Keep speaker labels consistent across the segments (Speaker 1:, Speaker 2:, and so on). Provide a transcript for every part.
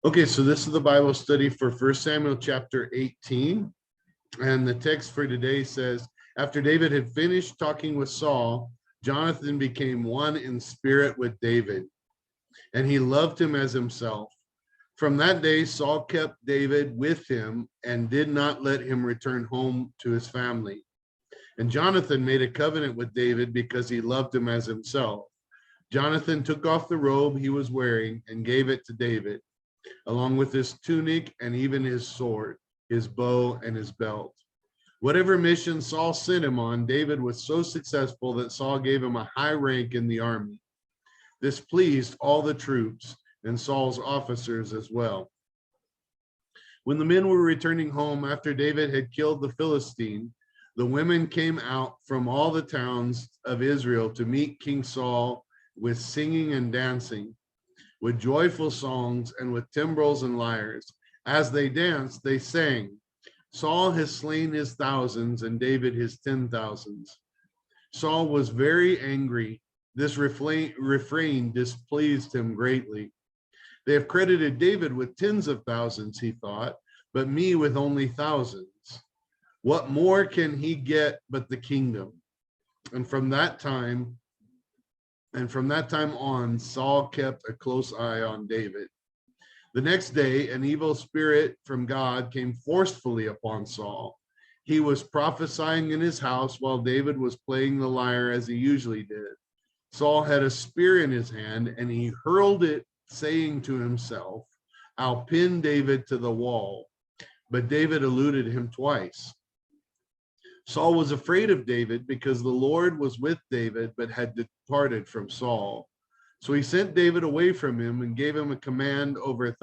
Speaker 1: Okay, so this is the Bible study for 1 Samuel chapter 18. And the text for today says, after David had finished talking with Saul, Jonathan became one in spirit with David, and he loved him as himself. From that day, Saul kept David with him and did not let him return home to his family. And Jonathan made a covenant with David because he loved him as himself. Jonathan took off the robe he was wearing and gave it to David, along with his tunic and even his sword, his bow, and his belt. Whatever mission Saul sent him on, David was so successful that Saul gave him a high rank in the army. This pleased all the troops and Saul's officers as well. When the men were returning home after David had killed the Philistine, the women came out from all the towns of Israel to meet King Saul with singing and dancing, with joyful songs and with timbrels and lyres. As they danced, they sang, Saul has slain his thousands and David his 10,000s. Saul was very angry. This refrain displeased him greatly. They have credited David with tens of thousands, he thought, but me with only thousands. What more can he get but the kingdom? And from that time on, Saul kept a close eye on David. The next day, an evil spirit from God came forcefully upon Saul. He was prophesying in his house while David was playing the lyre as he usually did. Saul had a spear in his hand and he hurled it, saying to himself, I'll pin David to the wall. But David eluded him twice. Saul was afraid of David because the Lord was with David, but had departed from Saul. So he sent David away from him and gave him a command over a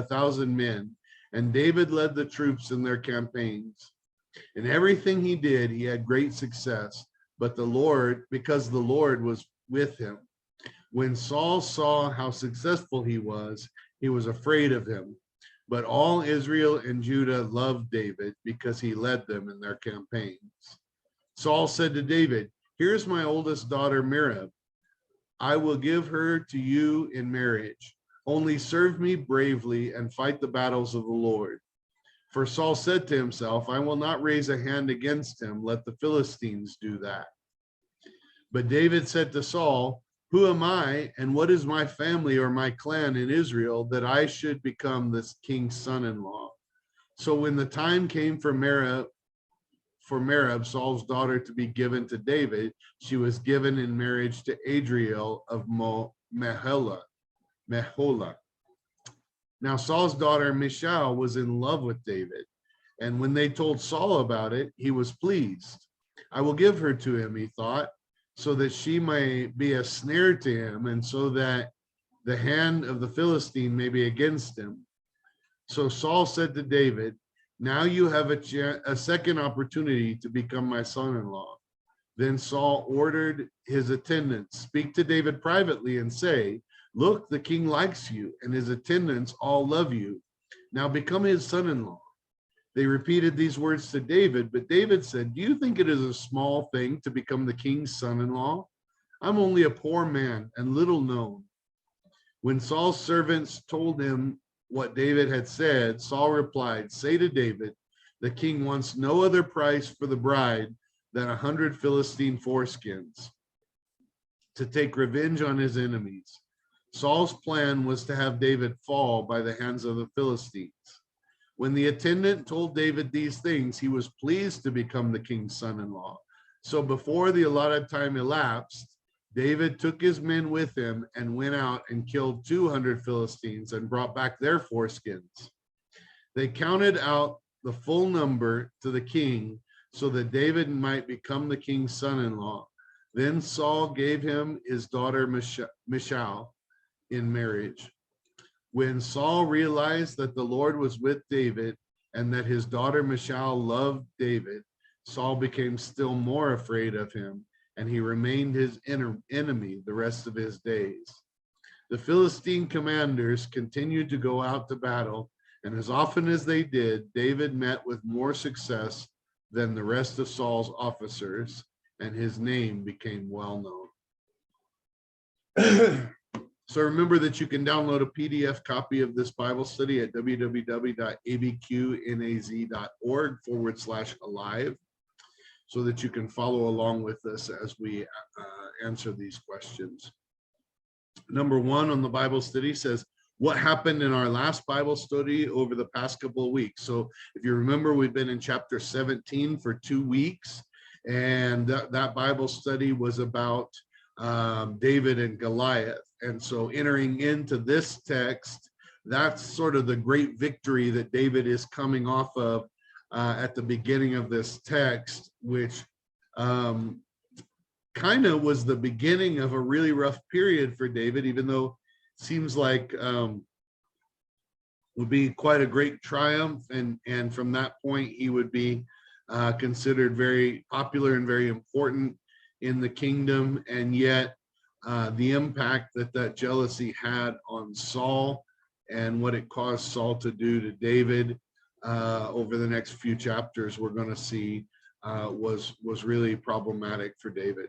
Speaker 1: thousand men. And David led the troops in their campaigns. In everything he did, he had great success, because the Lord was with him. When Saul saw how successful he was afraid of him. But all Israel and Judah loved David because he led them in their campaigns. Saul said to David, here's my oldest daughter, Merab. I will give her to you in marriage. Only serve me bravely and fight the battles of the Lord. For Saul said to himself, I will not raise a hand against him. Let the Philistines do that. But David said to Saul, who am I and what is my family or my clan in Israel that I should become this king's son-in-law? So when the time came for Merab, Saul's daughter, to be given to David, she was given in marriage to Adriel of Meholah. Now Saul's daughter Michal was in love with David, and when they told Saul about it, he was pleased. I will give her to him, he thought, so that she may be a snare to him, and so that the hand of the Philistine may be against him. So Saul said to David, now you have a second opportunity to become my son-in-law. Then Saul ordered his attendants, speak to David privately and say, look, the king likes you and his attendants all love you. Now become his son-in-law. They repeated these words to David, but David said, do you think it is a small thing to become the king's son-in-law? I'm only a poor man and little known. When Saul's servants told him what David had said, Saul replied, say to David, the king wants no other price for the bride than 100 Philistine foreskins to take revenge on his enemies. Saul's plan was to have David fall by the hands of the Philistines. When the attendant told David these things, he was pleased to become the king's son-in-law. So before the allotted time elapsed, David took his men with him and went out and killed 200 Philistines and brought back their foreskins. They counted out the full number to the king so that David might become the king's son-in-law. Then Saul gave him his daughter Michal in marriage. When Saul realized that the Lord was with David and that his daughter Michal loved David, Saul became still more afraid of him, and he remained his enemy the rest of his days. The Philistine commanders continued to go out to battle, and as often as they did, David met with more success than the rest of Saul's officers, and his name became well known. So remember that you can download a PDF copy of this Bible study at www.abqnaz.org/alive, so that you can follow along with us as we answer these questions. Number one on the Bible study says, what happened in our last Bible study over the past couple of weeks? So if you remember, we've been in chapter 17 for 2 weeks, and that Bible study was about David and Goliath. And so entering into this text, that's sort of the great victory that David is coming off of at the beginning of this text, which kind of was the beginning of a really rough period for David, even though it seems like would be quite a great triumph. And from that point, he would be considered very popular and very important in the kingdom. And yet the impact that jealousy had on Saul and what it caused Saul to do to David over the next few chapters, we're going to see was really problematic for David.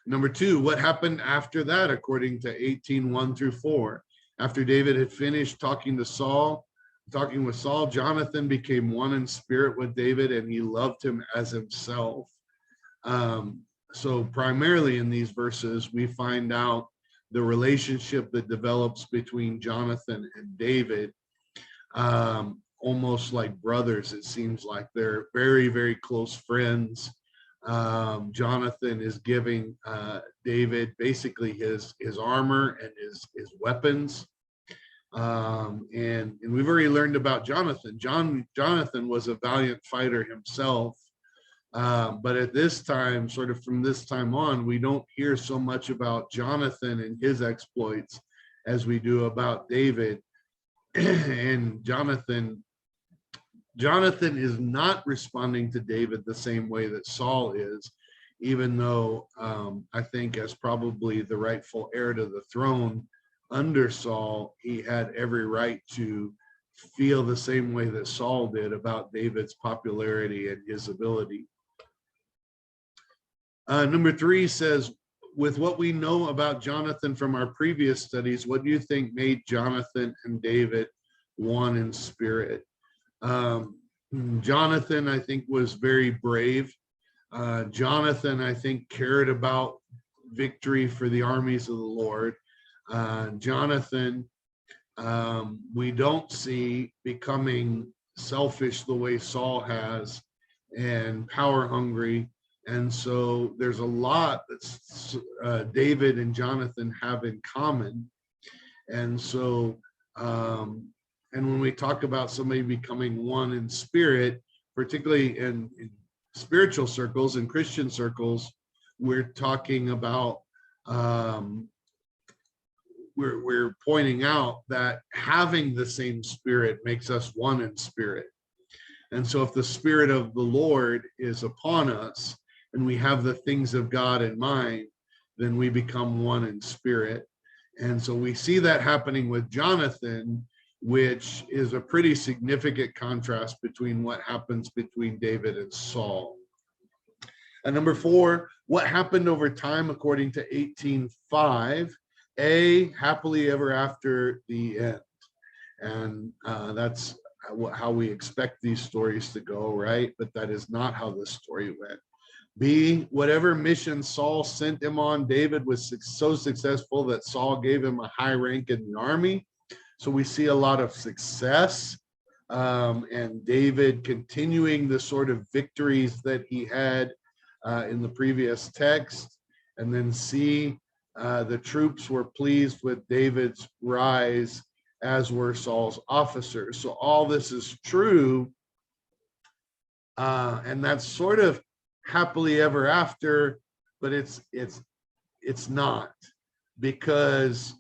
Speaker 1: Number two, what happened after that, according to 18:1-4? After David had finished talking with Saul, Jonathan became one in spirit with David, and he loved him as himself. So primarily in these verses, we find out the relationship that develops between Jonathan and David, almost like brothers. It seems like they're very, very close friends. Jonathan is giving David basically his armor and his weapons. And we've already learned about Jonathan. Jonathan was a valiant fighter himself. But at this time, sort of from this time on, we don't hear so much about Jonathan and his exploits as we do about David. And Jonathan is not responding to David the same way that Saul is, even though I think as probably the rightful heir to the throne under Saul, he had every right to feel the same way that Saul did about David's popularity and his ability. Number three says, with what we know about Jonathan from our previous studies, what do you think made Jonathan and David one in spirit? Jonathan, I think, was very brave. Jonathan, I think, cared about victory for the armies of the Lord. Jonathan, we don't see becoming selfish the way Saul has and power hungry. And so there's a lot that David and Jonathan have in common. And so, and when we talk about somebody becoming one in spirit, particularly in spiritual circles and Christian circles, we're talking about, we're pointing out that having the same spirit makes us one in spirit. And so if the Spirit of the Lord is upon us and we have the things of God in mind, then we become one in spirit. And so we see that happening with Jonathan, which is a pretty significant contrast between what happens between David and Saul. And number four, what happened over time according to 18:5? A, happily ever after the end. And that's how we expect these stories to go, right? But that is not how this story went. B, whatever mission Saul sent him on, David was so successful that Saul gave him a high rank in the army. So we see a lot of success, and David continuing the sort of victories that he had in the previous text. And then C, the troops were pleased with David's rise, as were Saul's officers. So all this is true, and that's sort of happily ever after, but it's not, because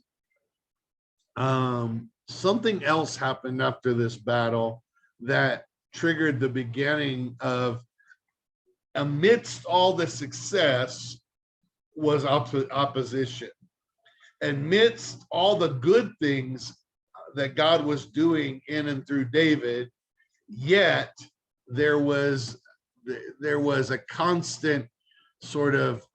Speaker 1: something else happened after this battle that triggered the beginning of, amidst all the success was opposition. Amidst all the good things that God was doing in and through David, yet there was a constant sort of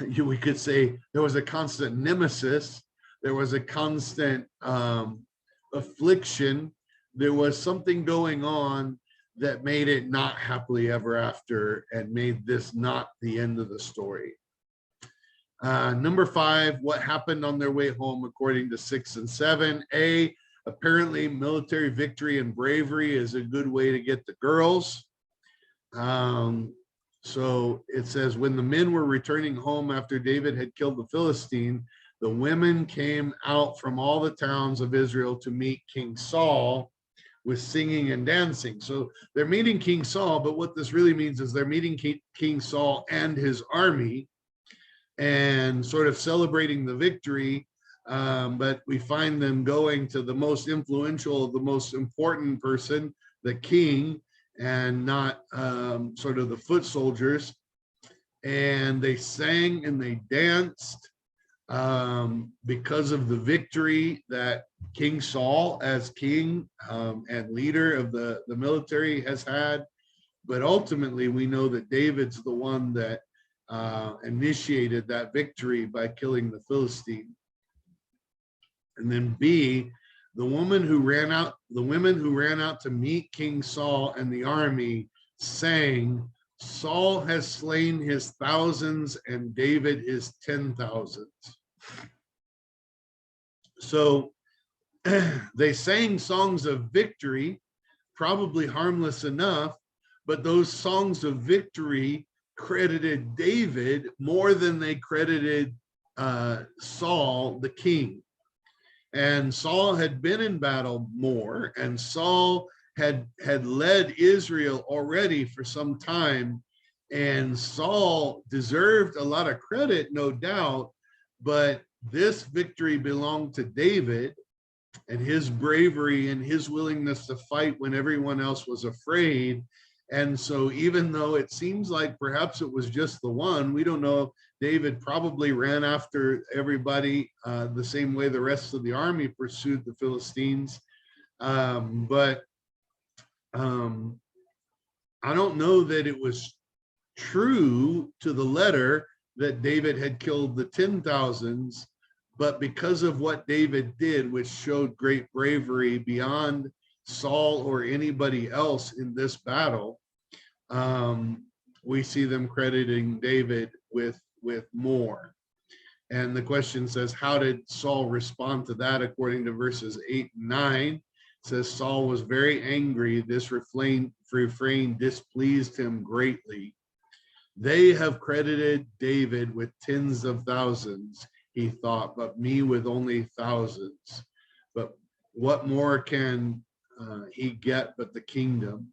Speaker 1: we could say there was a constant nemesis, there was a constant affliction, there was something going on that made it not happily ever after and made this not the end of the story. Number 5, what happened on their way home according to 6 and 7? A, apparently military victory and bravery is a good way to get the girls. So it says, when the men were returning home after David had killed the Philistine, the women came out from all the towns of Israel to meet King Saul with singing and dancing. So they're meeting King Saul, but what this really means is they're meeting King Saul and his army and sort of celebrating the victory. But we find them going to the most influential, the most important person, the king, and not sort of the foot soldiers. And they sang and they danced because of the victory that King Saul, as king and leader of the military, has had. But ultimately, we know that David's the one that initiated that victory by killing the Philistine. And then B, the women who ran out to meet King Saul and the army sang, Saul has slain his thousands and David his 10,000s. So they sang songs of victory, probably harmless enough, but those songs of victory credited David more than they credited Saul, the king. And Saul had been in battle more, and Saul had led Israel already for some time, and Saul deserved a lot of credit, no doubt, but this victory belonged to David and his bravery and his willingness to fight when everyone else was afraid. And so even though it seems like perhaps it was just the one, we don't know, David probably ran after everybody the same way the rest of the army pursued the Philistines. But I don't know that it was true to the letter that David had killed the 10,000s, but because of what David did, which showed great bravery beyond Saul or anybody else in this battle, we see them crediting David with more. And the question says, how did Saul respond to that? According to verses 8 and 9, it says, Saul was very angry. This refrain displeased him greatly. They have credited David with tens of thousands, he thought, but me with only thousands. But what more can he get but the kingdom?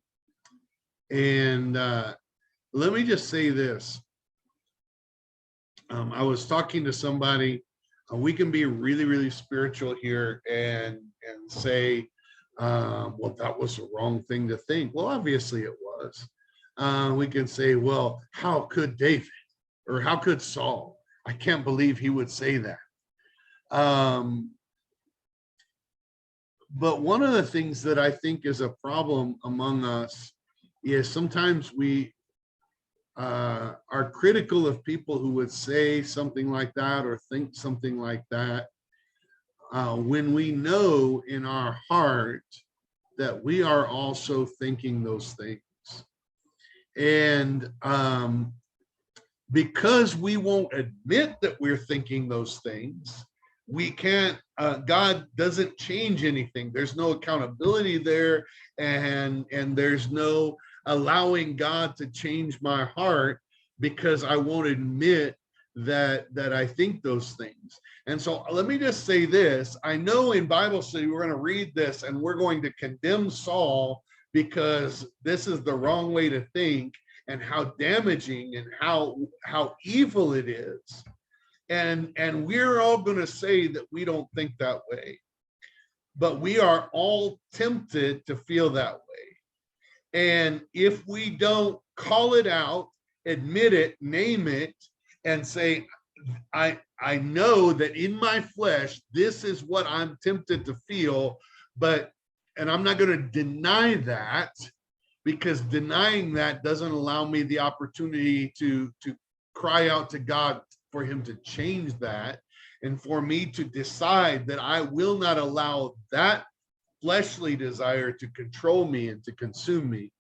Speaker 1: And let me just say this. I was talking to somebody. We can be really, really spiritual here and say, well, that was the wrong thing to think. Well, obviously it was. We can say, well, how could David or how could Saul? I can't believe he would say that. But one of the things that I think is a problem among us is sometimes we are critical of people who would say something like that or think something like that when we know in our heart that we are also thinking those things. And because we won't admit that we're thinking those things, we can't, God doesn't change anything. There's no accountability there, and there's no allowing God to change my heart because I won't admit that I think those things. And so let me just say this. I know in Bible study we're going to read this and we're going to condemn Saul because this is the wrong way to think and how damaging and how evil it is. And we're all going to say that we don't think that way. But we are all tempted to feel that way. And if we don't call it out, admit it, name it, and say, I know that in my flesh, this is what I'm tempted to feel, and I'm not going to deny that, because denying that doesn't allow me the opportunity to cry out to God for him to change that, and for me to decide that I will not allow that fleshly desire to control me and to consume me.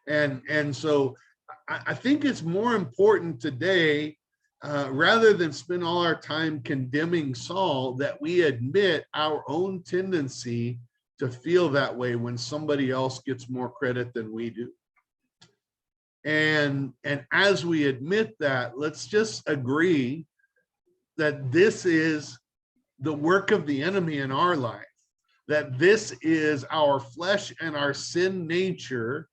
Speaker 1: And so I think it's more important today, rather than spend all our time condemning Saul, that we admit our own tendency to feel that way when somebody else gets more credit than we do. And as we admit that, let's just agree that this is the work of the enemy in our life, that this is our flesh and our sin nature.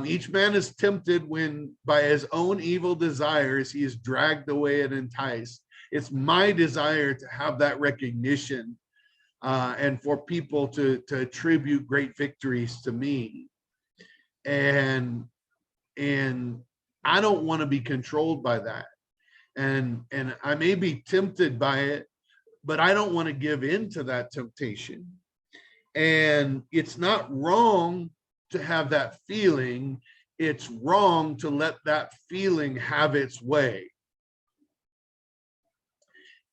Speaker 1: Each man is tempted when by his own evil desires he is dragged away and enticed. It's my desire to have that recognition, and for people to attribute great victories to me. And I don't want to be controlled by that. And I may be tempted by it, but I don't want to give in to that temptation. And it's not wrong to have that feeling. It's wrong to let that feeling have its way.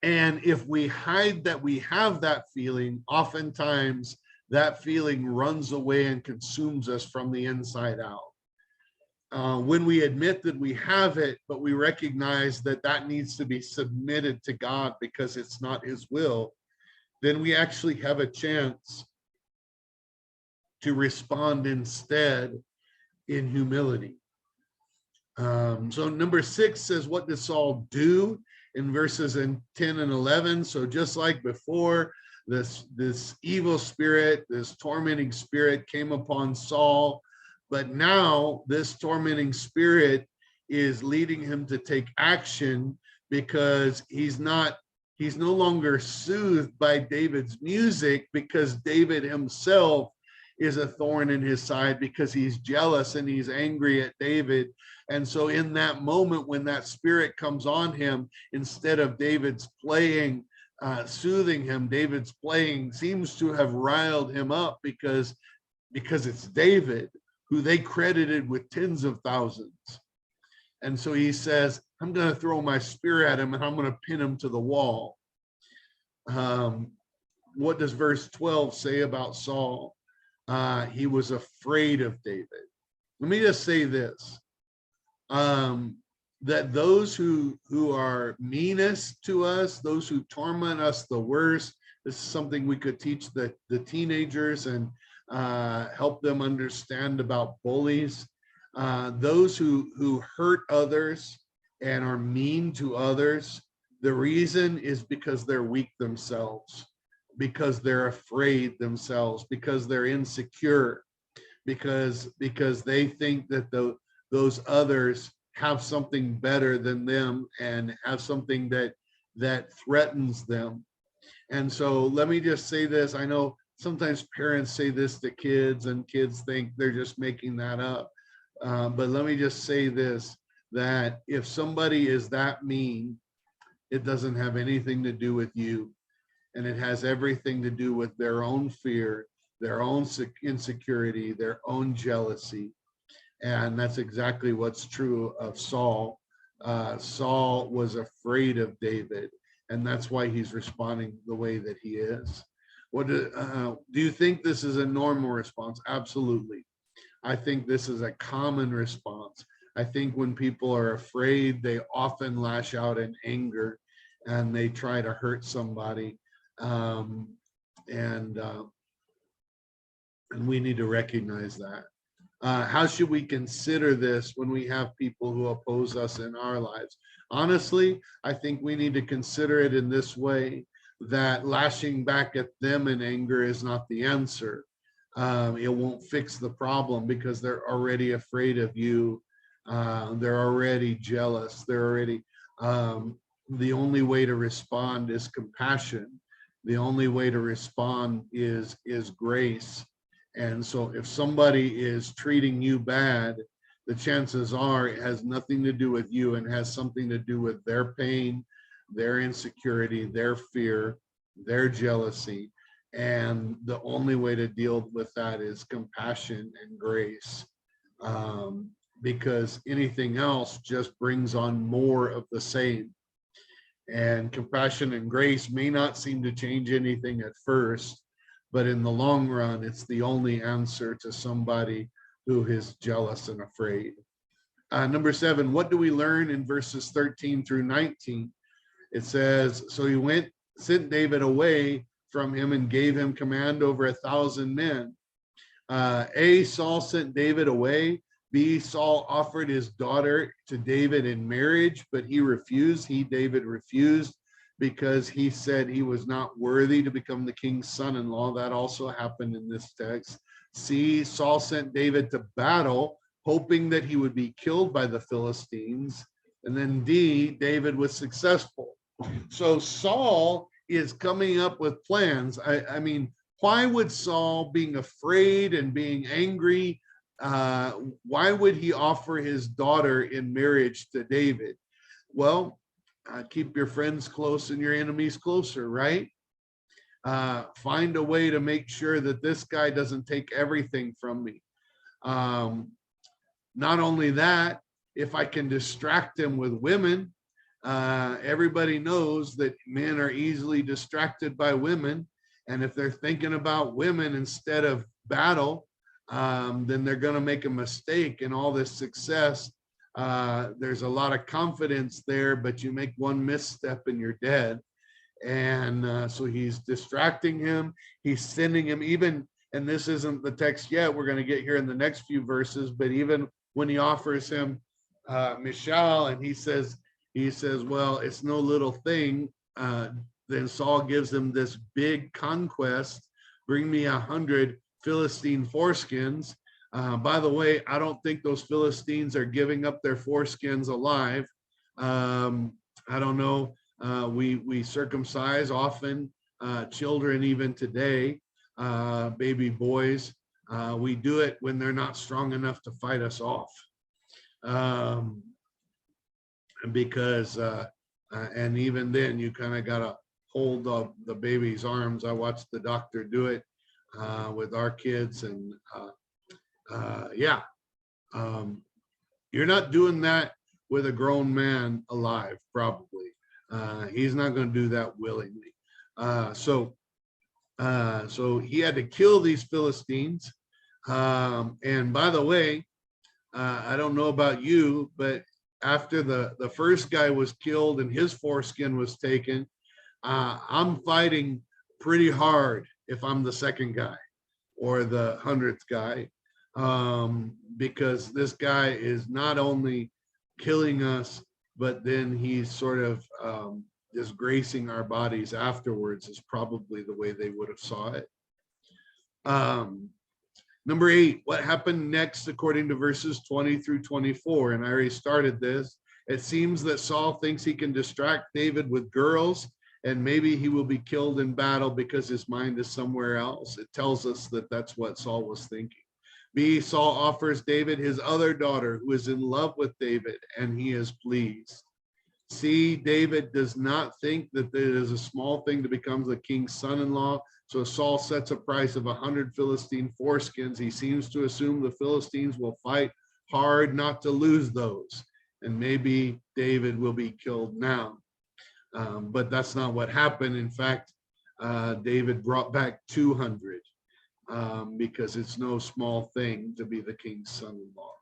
Speaker 1: And if we hide that we have that feeling, oftentimes that feeling runs away and consumes us from the inside out. When we admit that we have it, but we recognize that that needs to be submitted to God because it's not his will, then we actually have a chance to respond instead in humility. So number 6 says, what did Saul do? In verses 10 and 11. So just like before, this evil spirit, this tormenting spirit came upon Saul, but now this tormenting spirit is leading him to take action, because he's no longer soothed by David's music, because David himself is a thorn in his side, because he's jealous and he's angry at David. And so in that moment, when that spirit comes on him, instead of David's playing, soothing him, David's playing seems to have riled him up, because it's David, who they credited with tens of thousands. And so he says, I'm going to throw my spear at him and I'm going to pin him to the wall. What does verse 12 say about Saul? He was afraid of David. Let me just say this, that those who are meanest to us, those who torment us the worst, this is something we could teach the teenagers and help them understand about bullies. Those who hurt others and are mean to others, the reason is because they're weak themselves, because they're afraid themselves, because they're insecure, because they think that those others have something better than them and have something that threatens them. And so let me just say this. I know sometimes parents say this to kids and kids think they're just making that up. But let me just say this, that if somebody is that mean, it doesn't have anything to do with you. And it has everything to do with their own fear, their own insecurity, their own jealousy. And that's exactly what's true of Saul. Saul was afraid of David, and that's why he's responding the way that he is. What do you think this is a normal response? Absolutely. I think this is a common response. I think when people are afraid, they often lash out in anger and they try to hurt somebody. And we need to recognize that. How should we consider this when we have people who oppose us in our lives? Honestly, I think we need to consider it in this way, that lashing back at them in anger is not the answer. It won't fix the problem, because they're already afraid of you. They're already jealous. They're already, the only way to respond is compassion. The only way to respond is grace. And so if somebody is treating you bad, the chances are it has nothing to do with you and has something to do with their pain, their insecurity, their fear, their jealousy. And the only way to deal with that is compassion and grace, because anything else just brings on more of the same. And compassion and grace may not seem to change anything at first, but in the long run, it's the only answer to somebody who is jealous and afraid. Number 7, what do we learn in verses 13 through 19? It says, so he sent David away from him and gave him command over 1,000 men. A, Saul sent David away. B, Saul offered his daughter to David in marriage, but he refused. David refused because he said he was not worthy to become the king's son-in-law. That also happened in this text. C, Saul sent David to battle, hoping that he would be killed by the Philistines. And then D, David was successful. So Saul is coming up with plans. I mean, why would Saul, being afraid and being angry, why would he offer his daughter in marriage to David? Well, keep your friends close and your enemies closer, right? Find a way to make sure that this guy doesn't take everything from me. Not only that, if I can distract him with women, everybody knows that men are easily distracted by women. And if they're thinking about women instead of battle, then they're going to make a mistake in all this success. There's a lot of confidence there, but you make one misstep and you're dead. And so he's distracting him. He's sending him even, and this isn't the text yet, we're going to get here in the next few verses, but even when he offers him Michal, and he says, well, it's no little thing. Then Saul gives him this big conquest. Bring me 100 Philistine foreskins. By the way, I don't think those Philistines are giving up their foreskins alive. I don't know. We circumcise often children even today, baby boys. We do it when they're not strong enough to fight us off. Because and even then you kind of got to hold the baby's arms. I watched the doctor do it with our kids, and yeah, you're not doing that with a grown man alive, probably. He's not going to do that willingly. So he had to kill these Philistines. And by the way, I don't know about you, but after the first guy was killed and his foreskin was taken, I'm fighting pretty hard if I'm the second guy or the 100th guy, because this guy is not only killing us, but then he's sort of disgracing our bodies afterwards, is probably the way they would have saw it. Number 8, what happened next according to verses 20 through 24? And I already started this. It seems that Saul thinks he can distract David with girls, and maybe he will be killed in battle because his mind is somewhere else. It tells us that that's what Saul was thinking. B, Saul offers David his other daughter who is in love with David, and he is pleased. C, David does not think that it is a small thing to become the king's son-in-law. So Saul sets a price of 100 Philistine foreskins. He seems to assume the Philistines will fight hard not to lose those. And maybe David will be killed now. But that's not what happened. In fact, David brought back 200 because it's no small thing to be the king's son-in-law.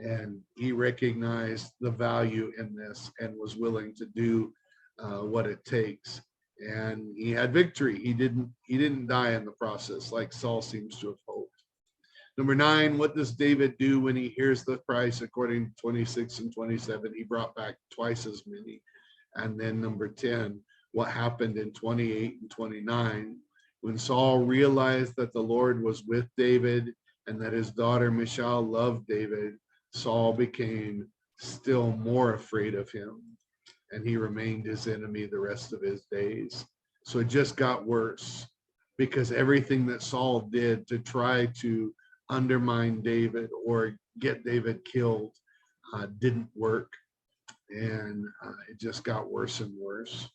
Speaker 1: And he recognized the value in this and was willing to do what it takes. And he had victory. He didn't die in the process like Saul seems to have hoped. Number 9, what does David do when he hears the price? According to 26 and 27, he brought back twice as many. And then number 10, what happened in 28 and 29, when Saul realized that the Lord was with David and that his daughter Michal loved David, Saul became still more afraid of him, and he remained his enemy the rest of his days. So it just got worse, because everything that Saul did to try to undermine David or get David killed didn't work, and it just got worse and worse.